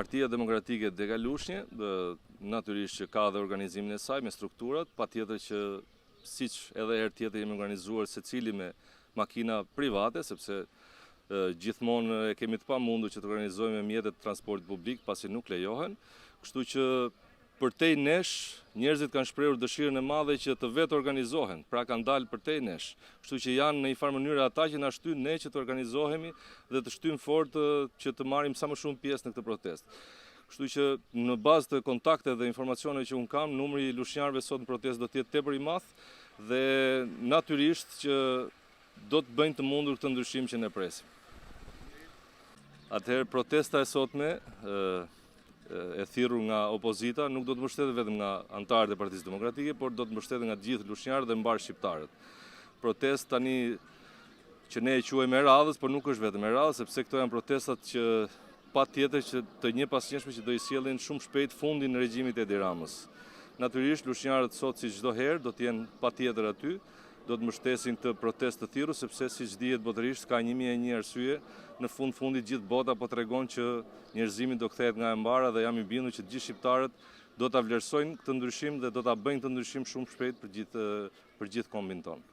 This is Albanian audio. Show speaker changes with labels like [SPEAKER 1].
[SPEAKER 1] Partia Demokratike Degalushnje, natyrisht që ka dhe organizimin e saj me strukturat, patjetër që siç edhe herë tjetër jemi organizuar secili me makina private, sepse gjithmonë e kemi të pamundur që të organizojmë mjetet transportit publik, pasi nuk lejohen, kështu që përtej nesh, njerëzit kanë shprehur dëshirën e madhe që të vetë organizohen, pra kanë dalë përtej nesh. Kështu që janë në një farë mënyrë ata që na shtyn ne që të organizohemi dhe të shtym fort që të marrim sa më shumë pjesë në këtë protestë. Kështu që në bazë të kontakte dhe informacione që unë kam, numri i lushnjarëve sot në protestë do të jetë tepër i madh dhe natyrisht që do të bëjnë të mundur këtë ndryshim që ne presim. Atëherë protesta e sotme e thirrur nga opozita nuk do të mbështetet vetëm nga anëtarët e Partisë Demokratike, por do të mbështetet nga të gjithë lushnjarët dhe mbar shqiptarët. Protestë tani që ne e quajmë e radhës, por nuk është vetëm e radhës, sepse këto janë protestat që patjetër që të njëpasnjëshme që do i sjellin shumë shpejt fundin në regjimit e Edi Ramës. Natyrisht lushnjarët sot si çdo herë do të jenë patjetër aty, do të mbështesin këtë protestë të thirrur sepse siç dihet botërisht ka 1001 arsye, në fundit gjithë bota po tregon që njerëzimi do kthehet nga e mbara dhe jam i bindur që të gjithë shqiptarët do ta vlerësojnë këtë ndryshim dhe do ta bëjnë këtë ndryshim shumë shpejt për gjithë kombin tonë.